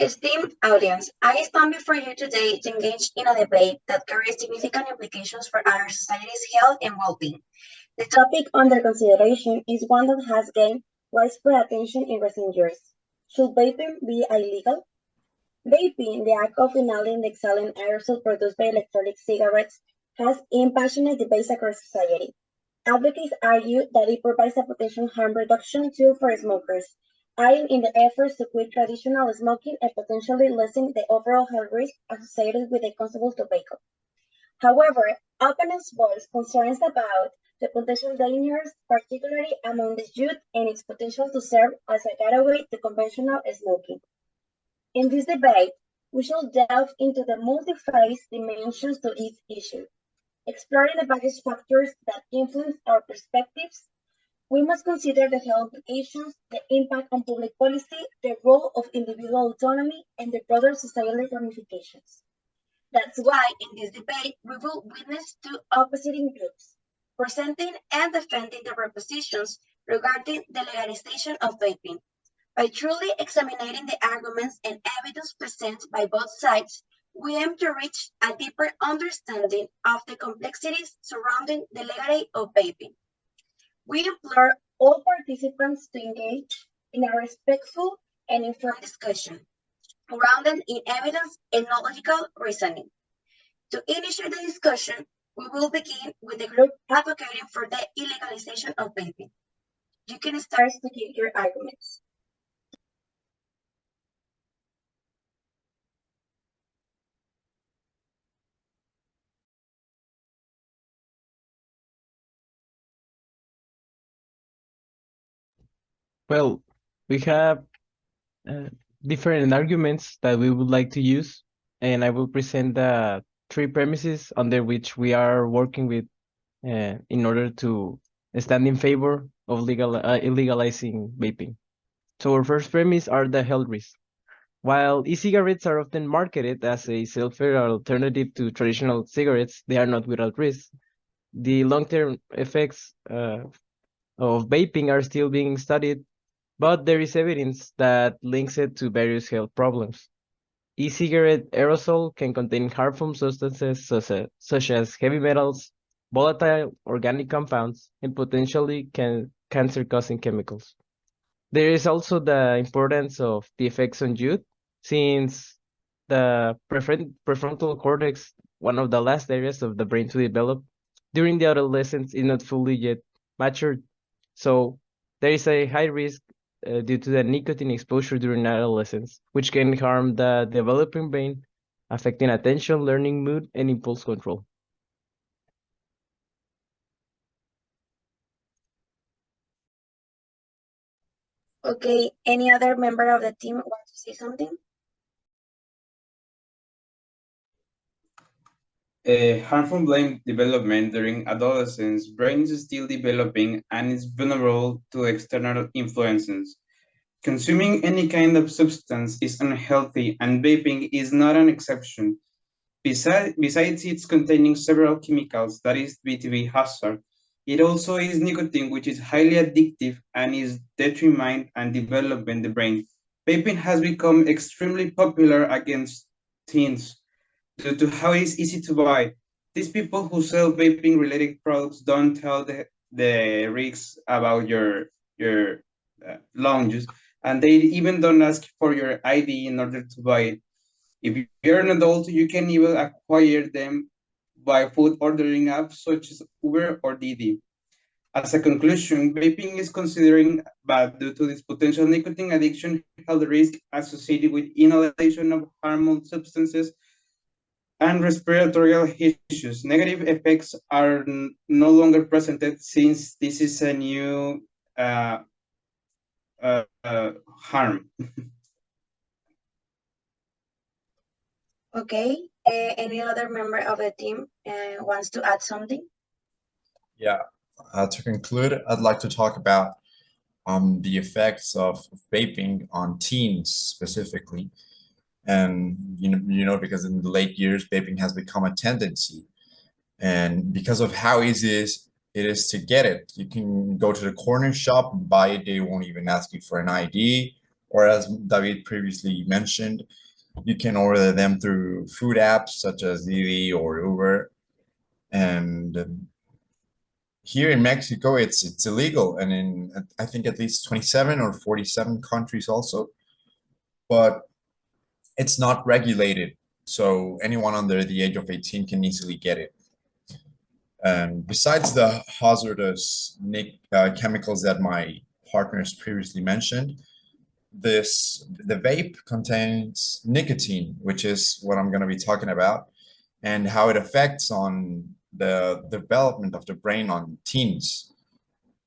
Esteemed audience, I stand before you today to engage in a debate that carries significant implications for our society's health and well-being. The topic under consideration is one that has gained widespread attention in recent years. Should vaping be illegal? Vaping, the act of inhaling the exhaling aerosol produced by electronic cigarettes, has impassioned debates across society. Advocates argue that it provides a potential harm reduction tool for smokers, aiding in the efforts to quit traditional smoking and potentially lessen the overall health risk associated with the consumption of tobacco. However, opponents voice concerns about the potential dangers, particularly among the youth, and its potential to serve as a gateway to conventional smoking. In this debate, we shall delve into the multi-phase dimensions to each issue, exploring the various factors that influence our perspectives. We must consider the health implications, the impact on public policy, the role of individual autonomy, and the broader societal ramifications. That's why in this debate, we will witness two opposing groups, presenting and defending their positions regarding the legalization of vaping. By truly examining the arguments and evidence presented by both sides, we aim to reach a deeper understanding of the complexities surrounding the legality of vaping. We implore all participants to engage in a respectful and informed discussion, grounded in evidence and logical reasoning. To initiate the discussion, we will begin with the group advocating for the illegalization of vaping. You can start to give your arguments. Well, we have uh, different arguments that we would like to use, and I will present the three premises under which we are working with in order to stand in favor of illegalizing vaping. So our first premise are the health risks. While e-cigarettes are often marketed as a safer alternative to traditional cigarettes, they are not without risk. The long-term effects of vaping are still being studied, but there is evidence that links it to various health problems. E-cigarette aerosol can contain harmful substances such as heavy metals, volatile organic compounds, and potentially cancer-causing chemicals. There is also the importance of the effects on youth, since the prefrontal cortex, one of the last areas of the brain to develop during the adolescence, is not fully yet matured. So there is a high risk due to the nicotine exposure during adolescence, which can harm the developing brain, affecting attention, learning, mood, and impulse control. Okay, any other member of the team want to say something? Harmful brain development during adolescence, brain is still developing and is vulnerable to external influences. Consuming any kind of substance is unhealthy, and vaping is not an exception. Besides its containing several chemicals that is BTB hazard, it also is nicotine, which is highly addictive and is determined and developing the brain. Vaping has become extremely popular against teens due to how it's easy to buy. These people who sell vaping related products don't tell the risks about your lounges, and they even don't ask for your ID in order to buy it. If you're an adult, you can even acquire them by food ordering apps such as Uber or Didi. As a conclusion, vaping is considering bad due to this potential nicotine addiction, health risk associated with inhalation of harmful substances, and respiratory issues. Negative effects are no longer presented since this is a new harm. Okay, any other member of the team wants to add something? Yeah, to conclude, I'd like to talk about the effects of vaping on teens specifically. And because in the late years, vaping has become a tendency. And because of how easy it is to get it, you can go to the corner shop and buy it. They won't even ask you for an ID, or as David previously mentioned, you can order them through food apps such as Didi or Uber. And here in Mexico, it's illegal, and in I think at least 27 or 47 countries also, but it's not regulated. So anyone under the age of 18 can easily get it. And besides the hazardous chemicals that my partners previously mentioned, the vape contains nicotine, which is what I'm going to be talking about, and how it affects on the development of the brain on teens.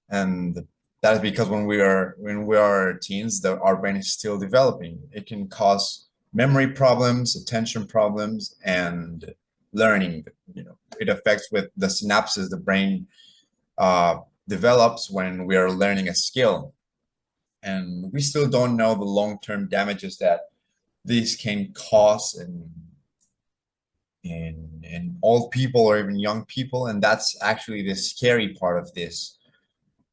And that is because when we are teens, our brain is still developing. It can cause memory problems, attention problems, and learning. It affects with the synapses the brain develops when we are learning a skill. And we still don't know the long-term damages that these can cause in old people or even young people. And that's actually the scary part of this.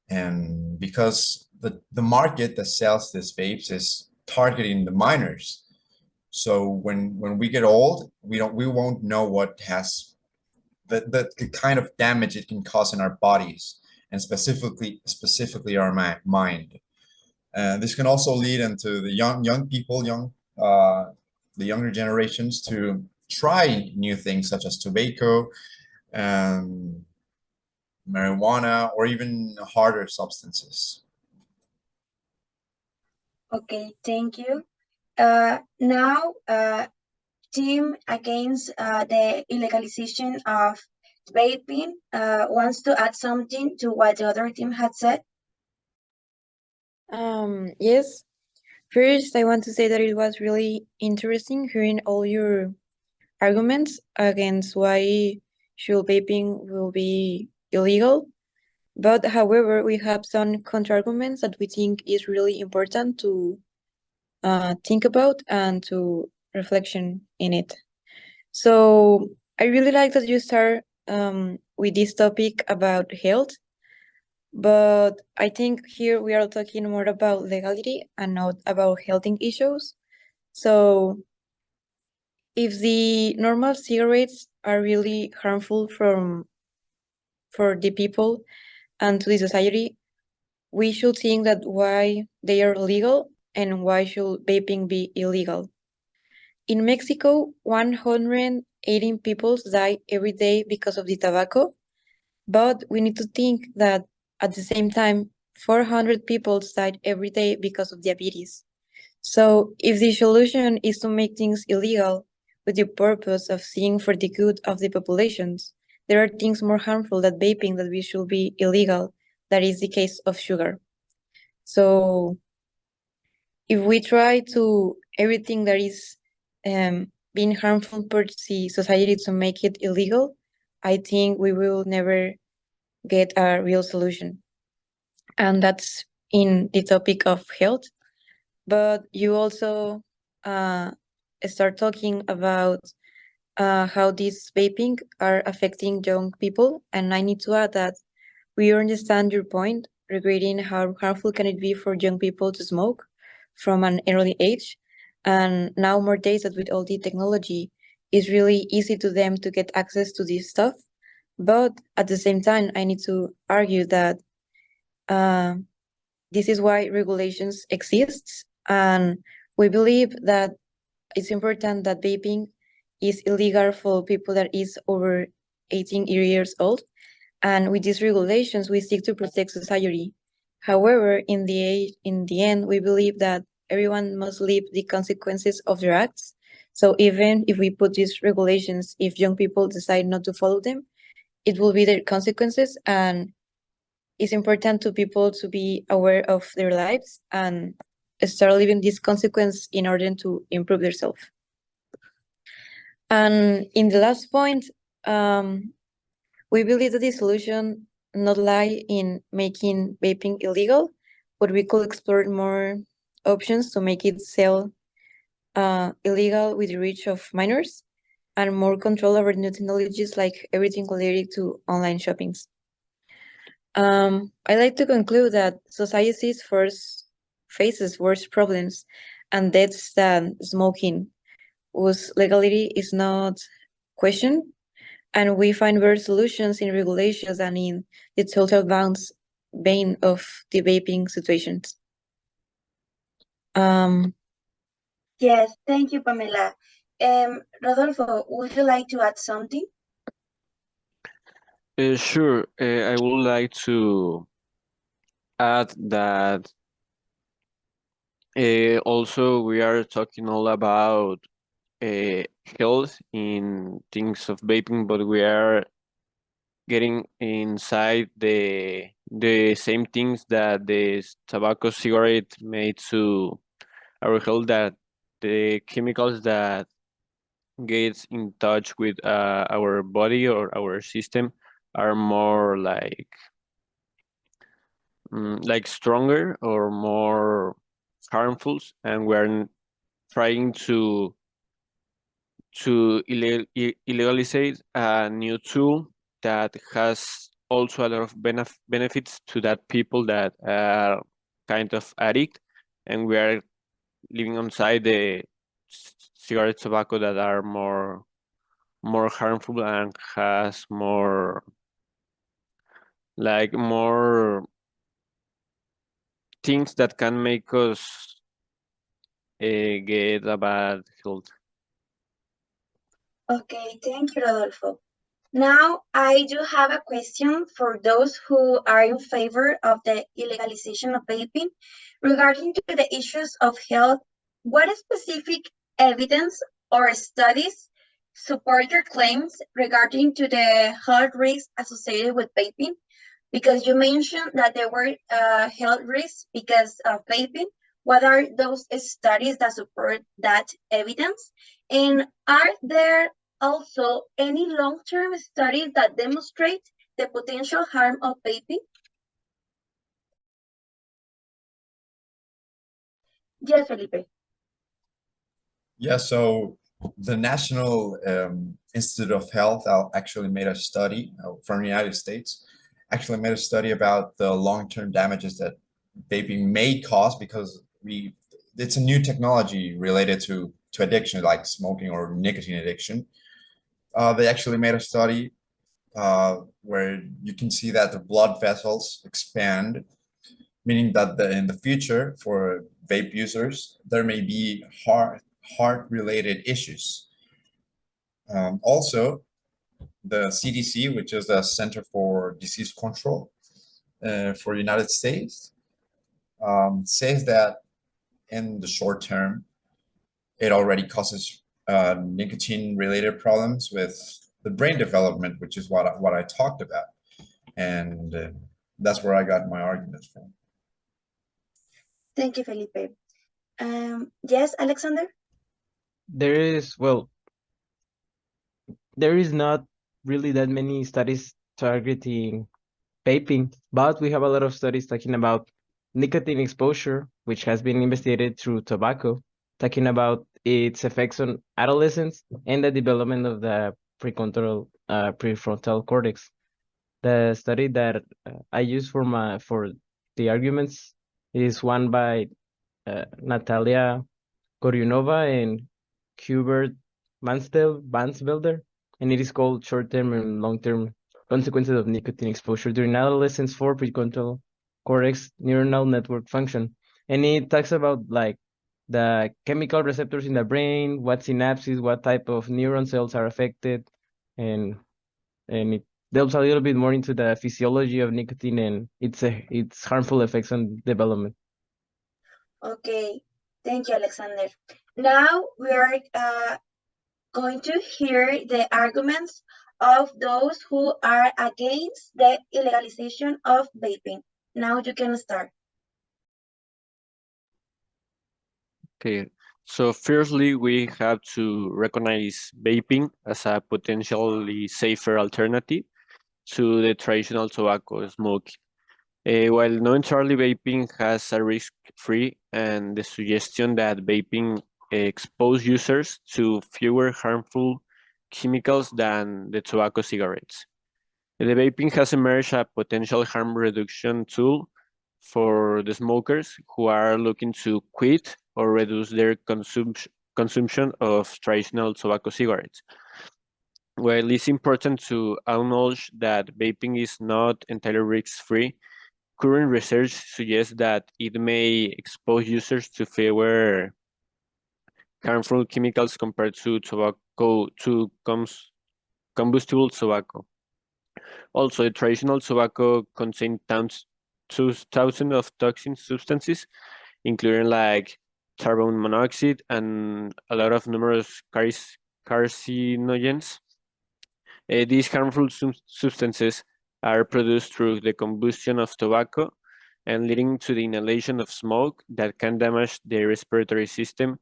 And because the market that sells these vapes is targeting the minors. So when we get old, we won't know what has the kind of damage it can cause in our bodies, and specifically our mind. This can also lead into the young people, the younger generations, to try new things such as tobacco, marijuana, or even harder substances. Okay, thank you. Now, team against the illegalization of vaping wants to add something to what the other team had said. Yes. First, I want to say that it was really interesting hearing all your arguments against why should vaping will be illegal. But however, we have some counter-arguments that we think is really important to think about and to reflection in it. So I really like that you start with this topic about health, but I think here we are talking more about legality and not about health issues. So if the normal cigarettes are really harmful for the people and to the society, we should think that why they are legal and why should vaping be illegal. In Mexico, 118 people die every day because of the tobacco, but we need to think that at the same time, 400 people died every day because of diabetes. So if the solution is to make things illegal with the purpose of seeing for the good of the populations, there are things more harmful than vaping that we should be illegal. That is the case of sugar. So if we try to everything that is being harmful for the society to make it illegal, I think we will never get a real solution. And that's in the topic of health. But you also start talking about how these vaping are affecting young people. And I need to add that we understand your point regarding how harmful can it be for young people to smoke from an early age. And now more days that with all the technology, it's really easy to them to get access to this stuff. But at the same time, I need to argue that this is why regulations exist. And we believe that it's important that vaping is illegal for people that is over 18 years old. And with these regulations, we seek to protect society. However, in the end, we believe that everyone must live the consequences of their acts. So even if we put these regulations, if young people decide not to follow them, it will be their consequences. And it's important to people to be aware of their lives and start living this consequence in order to improve themselves. And in the last point, we believe that the solution not lie in making vaping illegal, but we could explore more options to make it sell illegal with the reach of minors and more control over new technologies like everything related to online shoppings. I like to conclude that society's faces worse problems and deaths than smoking, whose legality is not questioned, and we find better solutions in regulations and in the total ban of the vaping situations. Yes, thank you, Pamela. Rodolfo, would you like to add something? Sure, I would like to add that also we are talking all about health in things of vaping, but we are getting inside the same things that the tobacco cigarette made to our health, that the chemicals that gets in touch with our body or our system are more like stronger or more harmful, and we're trying to illegalize a new tool that has also a lot of benefits to that people that are kind of addict, and we are living inside the cigarette tobacco that are more harmful and has more things that can make us get a bad health. Okay, thank you, Rodolfo. Now, I do have a question for those who are in favor of the illegalization of vaping. Regarding to the issues of health, what specific evidence or studies support your claims regarding to the health risks associated with vaping? Because you mentioned that there were health risks because of vaping. What are those studies that support that evidence? And are there also any long-term studies that demonstrate the potential harm of vaping? Yes, Felipe. Yeah, so the National Institute of Health actually made a study from the United States, actually made a study about the long-term damages that vaping may cause, because it's a new technology related to addiction, like smoking or nicotine addiction. They actually made a study where you can see that the blood vessels expand, meaning that in the future for vape users, there may be heart-related issues. Also, the CDC, which is the Center for Disease Control for the United States, says that in the short term, it already causes nicotine-related problems with the brain development, which is what I talked about. And that's where I got my arguments from. Thank you, Felipe. Yes, Alexander? There is not really that many studies targeting vaping, but we have a lot of studies talking about nicotine exposure, which has been investigated through tobacco, talking about its effects on adolescents and the development of the prefrontal cortex. The study that I use for the arguments is one by Natalia Koryunova and Hubert Mansfelder, and it is called Short-Term and Long-Term Consequences of Nicotine Exposure During Adolescence for Prefrontal Cortex Neuronal Network Function. And it talks about like the chemical receptors in the brain, what synapses, what type of neuron cells are affected, and it delves a little bit more into the physiology of nicotine and its harmful effects on development. Okay, thank you, Alexander. Now we are going to hear the arguments of those who are against the illegalization of vaping. Now you can start. Okay, so firstly, we have to recognize vaping as a potentially safer alternative to the traditional tobacco smoking. While not entirely vaping has a risk-free, and the suggestion that vaping expose users to fewer harmful chemicals than the tobacco cigarettes. The vaping has emerged a potential harm reduction tool for the smokers who are looking to quit or reduce their consumption of traditional tobacco cigarettes. While it's important to acknowledge that vaping is not entirely risk-free, current research suggests that it may expose users to fewer harmful chemicals compared to combustible tobacco. Also, traditional tobacco contains thousands of toxic substances, including like carbon monoxide and a lot of numerous carcinogens. These harmful substances are produced through the combustion of tobacco and leading to the inhalation of smoke that can damage the respiratory system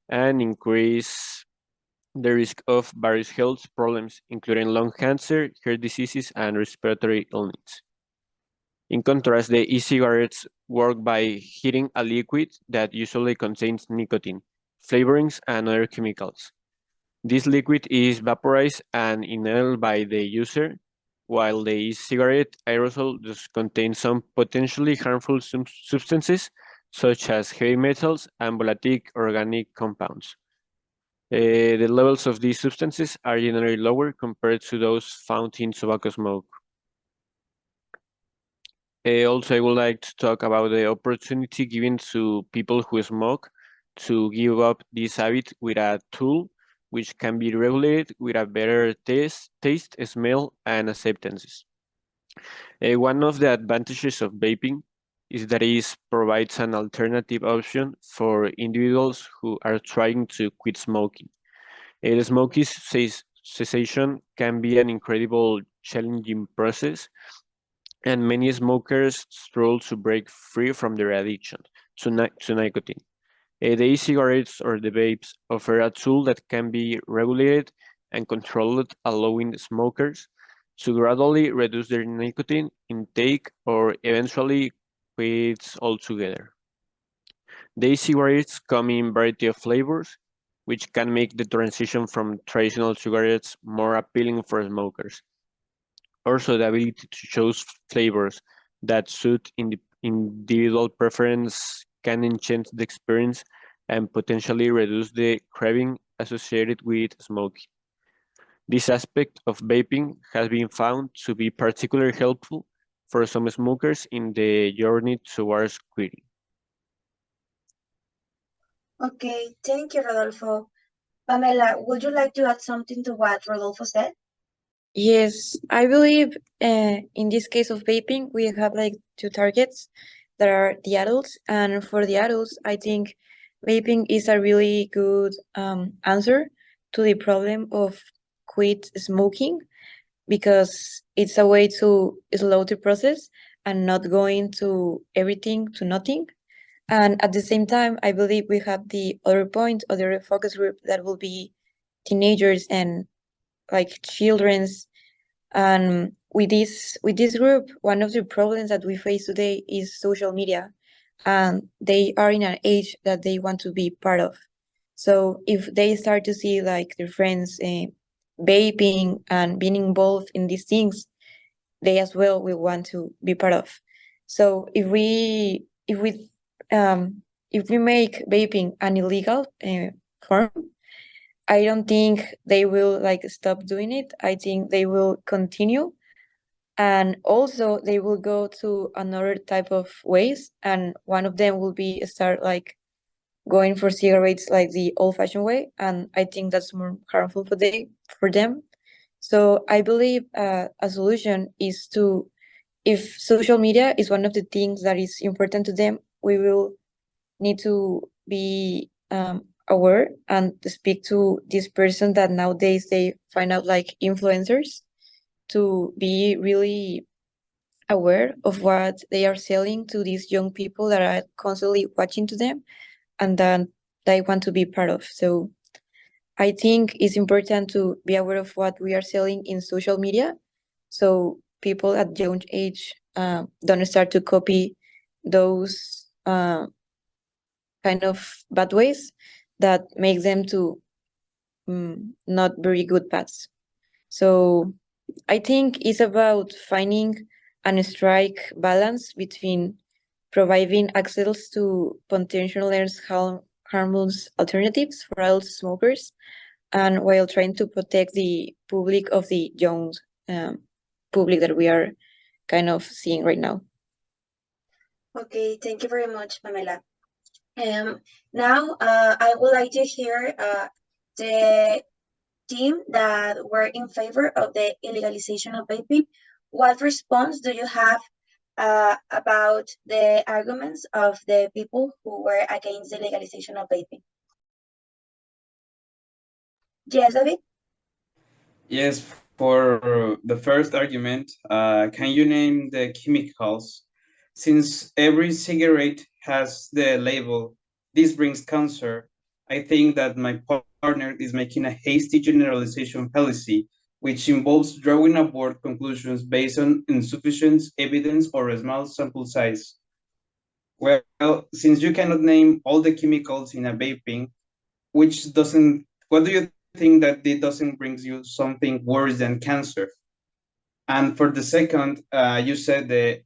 and increase the risk of various health problems, including lung cancer, heart diseases, and respiratory illness. In contrast, the e-cigarettes work by heating a liquid that usually contains nicotine, flavorings, and other chemicals. This liquid is vaporized and inhaled by the user, while the e-cigarette aerosol does contain some potentially harmful substances, such as heavy metals and volatile organic compounds. The levels of these substances are generally lower compared to those found in tobacco smoke. Also, I would like to talk about the opportunity given to people who smoke to give up this habit with a tool which can be regulated with a better taste, smell, and acceptances. One of the advantages of vaping is that it provides an alternative option for individuals who are trying to quit smoking. The smoking cessation can be an incredible challenging process, and many smokers struggle to break free from their addiction to nicotine. The e-cigarettes or the vapes offer a tool that can be regulated and controlled, allowing smokers to gradually reduce their nicotine intake or eventually quit altogether. The e-cigarettes come in a variety of flavors, which can make the transition from traditional cigarettes more appealing for smokers. Also, the ability to choose flavors that suit individual preference can enhance the experience and potentially reduce the craving associated with smoking. This aspect of vaping has been found to be particularly helpful for some smokers in the journey towards quitting. Okay, thank you, Rodolfo. Pamela, would you like to add something to what Rodolfo said? Yes, I believe in this case of vaping, we have like two targets that are the adults. And for the adults, I think vaping is a really good answer to the problem of quit smoking, because it's a way to slow the process and not going to everything to nothing. And at the same time, I believe we have the other point, other focus group that will be teenagers and like children's. And with this group, one of the problems that we face today is social media, and they are in an age that they want to be part of. So if they start to see like their friends vaping and being involved in these things, they as well will want to be part of. So if we make vaping an illegal form, I don't think they will like stop doing it. I think they will continue, and also they will go to another type of ways, and one of them will be start like going for cigarettes like the old-fashioned way, and I think that's more harmful for them. So I believe a solution is to, if social media is one of the things that is important to them, we will need to be aware and to speak to this person that nowadays they find out like influencers, to be really aware of what they are selling to these young people that are constantly watching to them and that they want to be part of. So I think it's important to be aware of what we are selling in social media, so people at young age don't start to copy those kind of bad ways that make them to not very good paths. So I think it's about finding and strike balance between providing access to potentially harmless alternatives for adult smokers, and while trying to protect the public of the young public that we are kind of seeing right now. Okay, thank you very much, Pamela. Now, I would like to hear the team that were in favor of the illegalization of vaping. What response do you have about the arguments of the people who were against the legalization of vaping? Yes, David? Yes, for the first argument, can you name the chemicals? Since every cigarette has the label, this brings cancer, I think that my partner is making a hasty generalization fallacy, which involves drawing a broad conclusions based on insufficient evidence or a small sample size. Well, since you cannot name all the chemicals in a vaping, what do you think that it doesn't bring you something worse than cancer? And for the second, you said the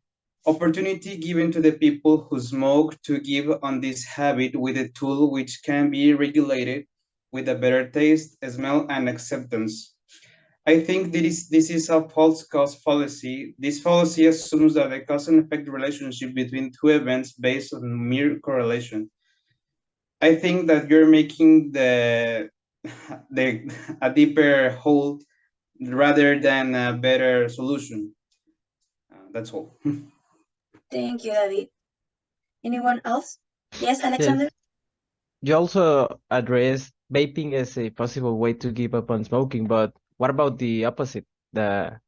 opportunity given to the people who smoke to give on this habit with a tool which can be regulated with a better taste, smell, and acceptance. I think this is a false cause fallacy. This fallacy assumes that a cause and effect relationship between two events based on mere correlation. I think that you're making the a deeper hole rather than a better solution. That's all. Thank you, David. Anyone else? Yes, Yes. Alexander? You also addressed vaping as a possible way to give up on smoking, but what about the opposite? The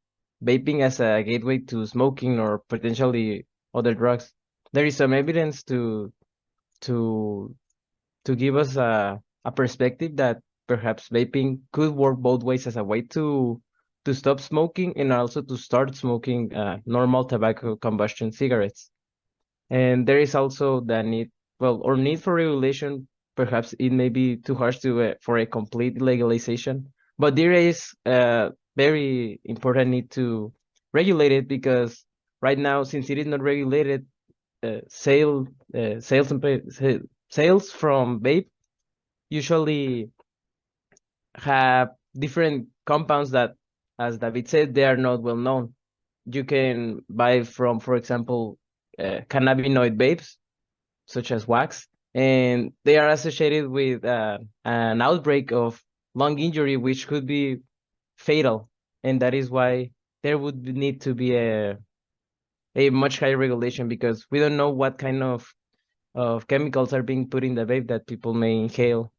vaping as a gateway to smoking or potentially other drugs. There is some evidence to to give us a perspective that perhaps vaping could work both ways as a way to stop smoking and also to start smoking normal tobacco combustion cigarettes. And there is also the need, well, or need for regulation. Perhaps it may be too harsh to for a complete legalization, but there is a very important need to regulate it because right now, since it is not regulated, sales and sales from vape usually have different compounds that, as David said, they are not well known. You can buy from, for example, cannabinoid vapes, such as wax, and they are associated with an outbreak of lung injury, which could be fatal. And that is why there would need to be a much higher regulation because we don't know what kind of chemicals are being put in the vape that people may inhale.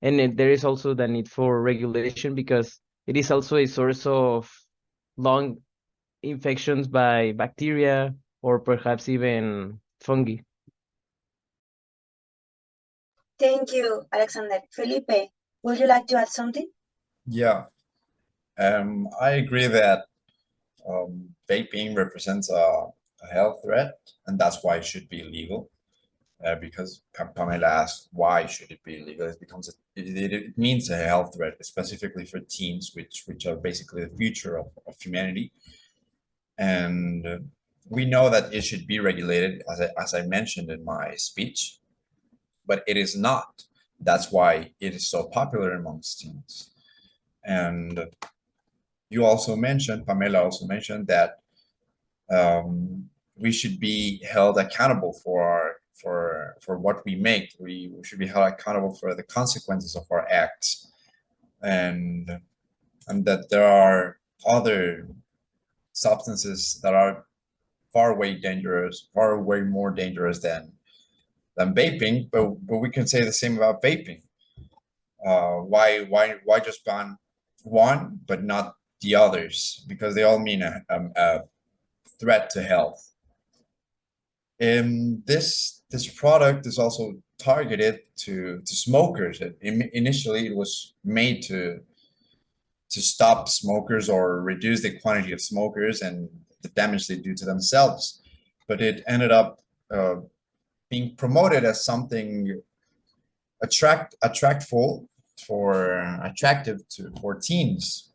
And there is also the need for regulation because it is also a source of lung infections by bacteria or perhaps even fungi. Thank you, Alexander. Felipe, would you like to add something? Yeah, I agree that vaping represents a health threat, and that's why it should be illegal. Because Pamela asked why should it be illegal, it means a health threat, specifically for teens, which are basically the future of humanity. And we know that it should be regulated, as I mentioned in my speech, but it is not. That's why it is so popular amongst teens. And you also mentioned, Pamela also mentioned that we should be held accountable for what we make. We should be held accountable for the consequences of our acts, and that there are other substances that are far way more dangerous than vaping. But we can say the same about vaping. Why just ban one but not the others? Because they all mean a threat to health. And this product is also targeted to smokers. Initially, it was made to stop smokers or reduce the quantity of smokers and the damage they do to themselves. But it ended up being promoted as something attractive for teens,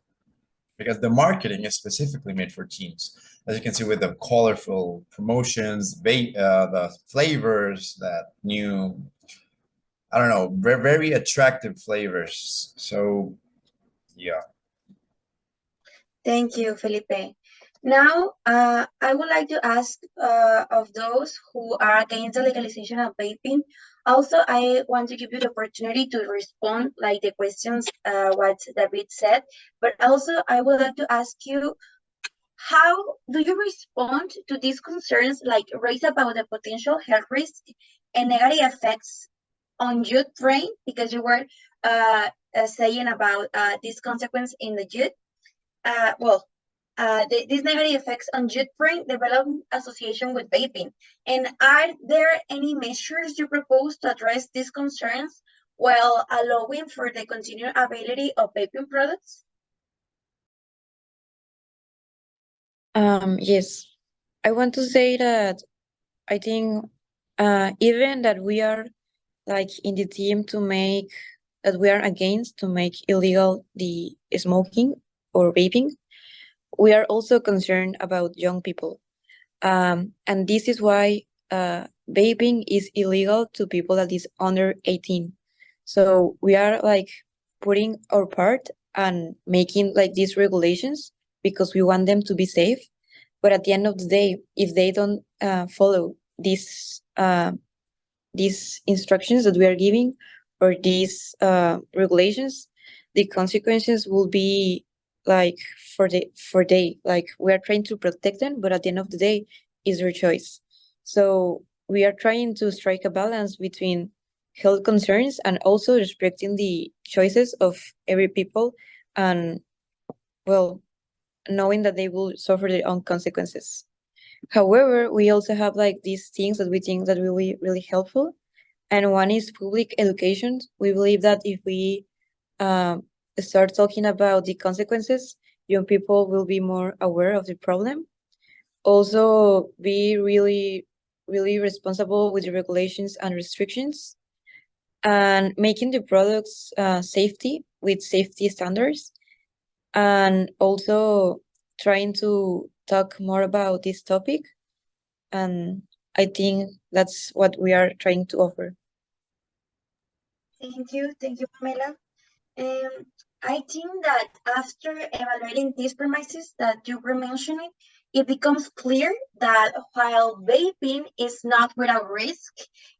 because the marketing is specifically made for teens. as you can see with the colorful promotions, the flavors, that new, I don't know, very attractive flavors. So yeah. Thank you, Felipe. Now, I would like to ask of those who are against the legalization of vaping. Also, I want to give you the opportunity to respond like the questions what David said. But also, I would like to ask you, how do you respond to these concerns like raised about the potential health risk and negative effects on youth brain? Because you were saying about this consequence in the youth. These negative effects on youth brain develop association with vaping. And are there any measures you propose to address these concerns while allowing for the continued availability of vaping products? Yes, I want to say that I think even that we are like in the team to make that we are against to make illegal the smoking or vaping, we are also concerned about young people. And this is why vaping is illegal to people that is under 18. So we are like putting our part and making like these regulations because we want them to be safe. But at the end of the day, if they don't follow these instructions that we are giving or these regulations, the consequences will be like for they like we are trying to protect them, but at the end of the day, is their choice. So we are trying to strike a balance between health concerns and also respecting the choices of every people, and well, knowing that they will suffer their own consequences. However, we also have like these things that we think that will be really helpful, and one is public education. We believe that if we start talking about the consequences, young people will be more aware of the problem. Also, be really responsible with the regulations and restrictions, and making the products safety with safety standards, and also trying to talk more about this topic. And I think that's what we are trying to offer. Thank you, Pamela. I think that after evaluating these premises that you were mentioning, it becomes clear that while vaping is not without risk,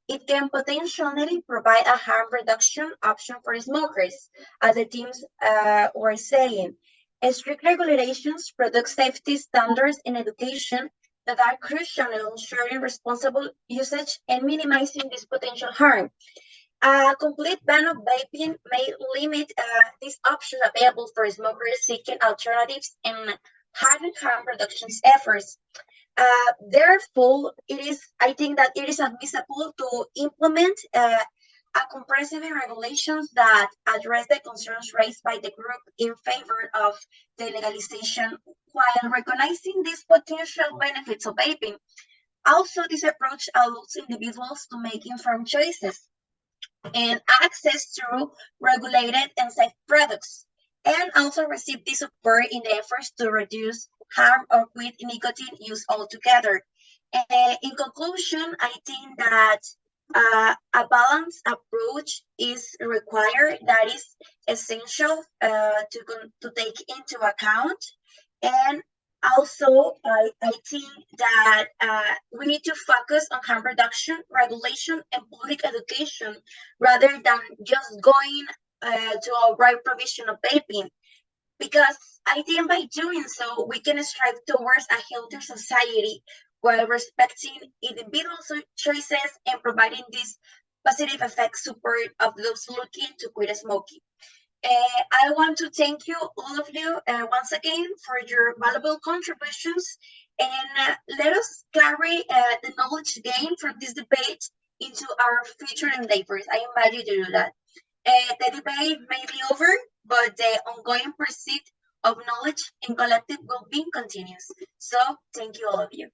it can potentially provide a harm reduction option for smokers, as the teams were saying. Strict regulations, product safety standards, and education that are crucial in ensuring responsible usage and minimizing this potential harm. A complete ban of vaping may limit these options available for smokers seeking alternatives and harm reduction efforts. Therefore, I think that it is admissible to implement a comprehensive regulations that address the concerns raised by the group in favor of the legalization, while recognizing these potential benefits of vaping. Also, this approach allows individuals to make informed choices and access to regulated and safe products, and also receive the support in the efforts to reduce harm or quit nicotine use altogether. In conclusion, I think that a balanced approach is required, that is essential to take into account. And also, I think that we need to focus on harm reduction, regulation, and public education rather than just going to a right provision of vaping. Because I think by doing so, we can strive towards a healthier society while respecting individual choices and providing this positive effect support of those looking to quit smoking. I want to thank you, all of you, once again for your valuable contributions, and let us carry the knowledge gained from this debate into our future endeavors. I invite you to do that. The debate may be over, but the ongoing pursuit of knowledge and collective well-being continues. So, thank you, all of you.